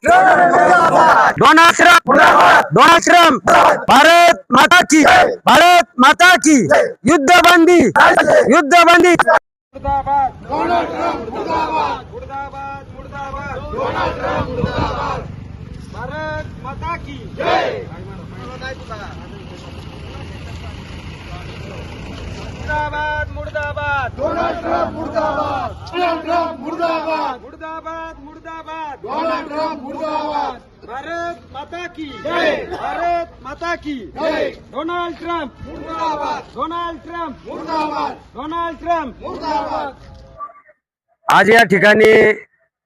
Donald Trump Bharat माता की, भारत माता की, युद्धबंदी, युद्धबंदी। मुर्दाबाद डोनाल्ड ट्रम्प, मुर्दाबाद मुर्दाबाद मुर्दाबाद डोनाल्ड ट्रम्प, मुर्दाबाद भारत माता की जय। मुर्दाबाद मुर्दाबाद डोनाल्ड ट्रम्प, मुर्दाबाद डोनाल्ड ट्रम्प, मुर्दाबाद मुर्दाबाद मुर्दाबाद डोनाल्ड ट्रम्प, मुर्दाबाद भारत माता की जय, भारत माता की जय। डोनाल्ड ट्रम्प मुर्दाबाद, डोनाल्ड ट्रम्प मुर्दाबाद, डोनाल्ड ट्रम्प मुर्दाबाद। आज या ठिकाणी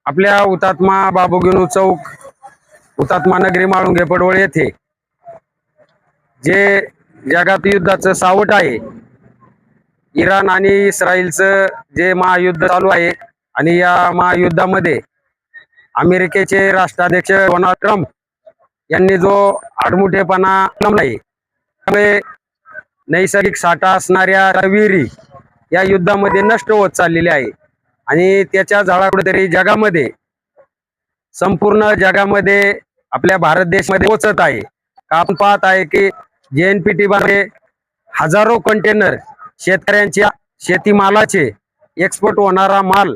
आपल्या हुतात्मा बाबूगेनू चौक, हुतात्मा नगरी माळुंगे पडवळ येथे जे जगात युद्धाचं सावट आहे, इराण आणि इस्रायलचं जे महायुद्ध चालू आहे आणि या महायुद्धामध्ये अमेरिकेचे राष्ट्राध्यक्ष डोनाल्ड ट्रम्प यांनी जो आडमुठेपणा केलाय, त्यामुळे नैसर्गिक साठा असणाऱ्या विहिरी या युद्धामध्ये नष्ट होत चाललेल्या आहे आणि त्याच्या झाडा कुठेतरी जगामध्ये, संपूर्ण जगामध्ये आपल्या भारत देशामध्ये पोचत आहे। आपण पाहत आहे की JNPT मध्ये हजारो कंटेनर शेतकऱ्यांच्या शेतीमालाचे एक्सपोर्ट होणारा माल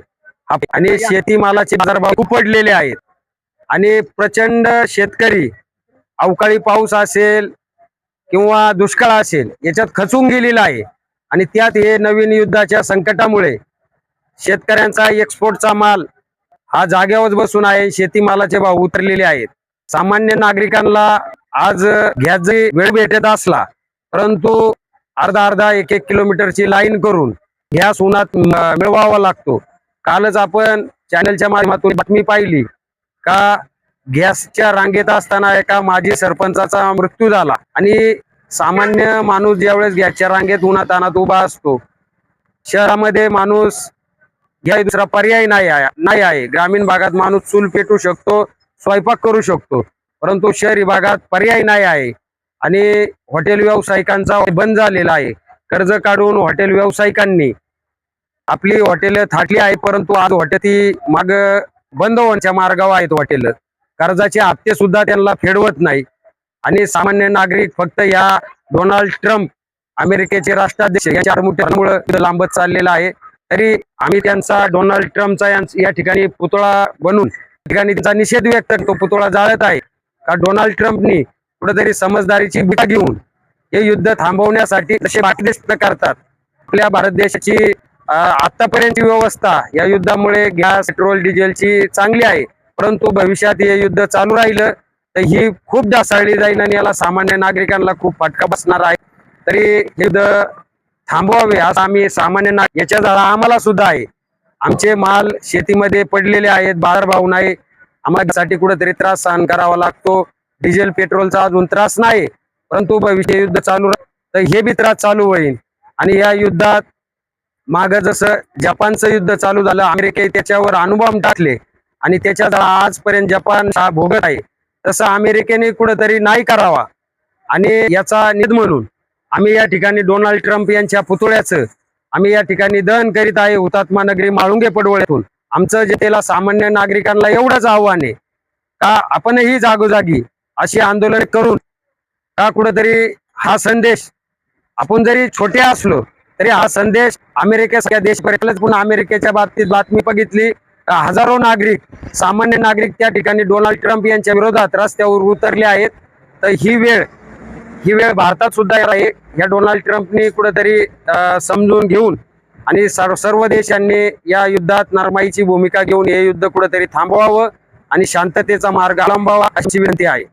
आणि शेतीमालाचे बाजारभाव खूप पडलेले आहेत आणि प्रचंड शेतकरी अवकाळी पाऊस असेल किंवा दुष्काळ असेल याच्यात खचून गेलेला आहे आणि त्यात हे नवीन युद्धाच्या संकटामुळे शेतकऱ्यांचा एक्सपोर्टचा माल हा जागेवर बसून आहे, शेतीमालाचे भाव उतरलेले आहेत। सामान्य नागरिकांना आज गॅस जरी वेळ भेटत असला परंतु अर्धा एक किलोमीटरची लाईन करून गॅस उन्हात मिळवावा लागतो। कालच आपण चॅनलच्या माध्यमातून बातमी पाहिली का गॅसच्या रांगेत असताना एका माजी सरपंचाचा मृत्यू झाला आणि सामान्य माणूस ज्यावेळेस गॅसच्या रांगेत उन्हातानात उभा असतो, शहरामध्ये माणूस घ्याय दुसरा पर्याय नाही आहे। ग्रामीण भागात माणूस चूल पेटू शकतो, स्वयंपाक करू शकतो, परंतु शहरी भागात पर्याय नाही आहे आणि हॉटेल व्यावसायिकांचा बंद झालेला आहे। कर्ज काढून हॉटेल व्यावसायिकांनी आपली हॉटेल थाटली आहे, परंतु आज हॉटेल माग बंद होण्याच्या मार्गावर आहेत। हॉटेल कर्जाचे हप्ते सुद्धा त्यांना फेडवत नाही आणि सामान्य नागरिक फक्त या डोनाल्ड ट्रम्प अमेरिकेचे राष्ट्राध्यक्ष यांच्या आडमुठ्यामुळे लांबत चाललेला आहे। तरी आम्ही त्यांचा, डोनाल्ड ट्रम्पचा या ठिकाणी पुतळा बनवून ठिकाणी त्यांचा निषेध व्यक्त करतो, पुतळा जाळत आहे का डोनाल्ड ट्रम्पनी कुठेतरी समजदारीची भूमिका घेऊन हे युद्ध थांबवण्यासाठी जसे बाकी देश करतात। आपल्या भारत देशाची आतापर्यंतची व्यवस्था या युद्धामुळे गॅस, पेट्रोल, डिझेलची चांगली आहे, परंतु भविष्यात हे युद्ध चालू राहिलं तर ही खूप ढासळली जाईल आणि याला सामान्य नागरिकांना खूप फटका बसणार आहे। तरी हे युद्ध थांबवावे असं आम्ही सामान्य याच्या जाळा आम्हाला सुद्धा आहे। आमचे माल शेतीमध्ये पडलेले आहेत, बाजारभाव नाही, आम्हाला कुठेतरी त्रास सहन करावा लागतो। डिझेल पेट्रोलचा अजून त्रास नाही, परंतु भविष्य युद्ध चालू तर हे बी त्रास चालू होईल आणि या युद्धात माग जसं जपानचं युद्ध चालू झालं, अमेरिकेने त्याच्यावर अणुबॉम्ब टाकले आणि त्याच्या आजपर्यंत जपान भोगत आहे, तसं अमेरिकेने कुठेतरी नाही करावा आणि याचा निध म्हणून आम्ही या ठिकाणी डोनाल्ड ट्रम्प यांच्या पुतळ्याचं आम्ही या ठिकाणी दहन करीत आहे हुतात्मा नगरी माळुंगे पडवळीतून। आमचं जनतेला, सामान्य नागरिकांना एवढंच आव्हान आहे का आपणही जागोजागी अशी आंदोलन करून का कुठेतरी हा संदेश, आपण जरी छोटे असलो तरी हा संदेश अमेरिकेसारख्या देशपर्यंत, पुन्हा अमेरिकेच्या बाबतीत बातमी बघितली हजारो नागरिक, सामान्य नागरिक त्या ठिकाणी डोनाल्ड ट्रम्प यांच्या विरोधात रस्त्यावर उतरले आहेत। तर ही वेळ भारतात सुद्धा आहे। या डोनाल्ड ट्रम्पनी कुठेतरी समजून घेऊन आणि सर्व देशांनी या युद्धात नरमाईची भूमिका घेऊन हे युद्ध कुठेतरी थांबवावं आणि शांततेचा मार्ग अवलंबावा अशी विनंती आहे।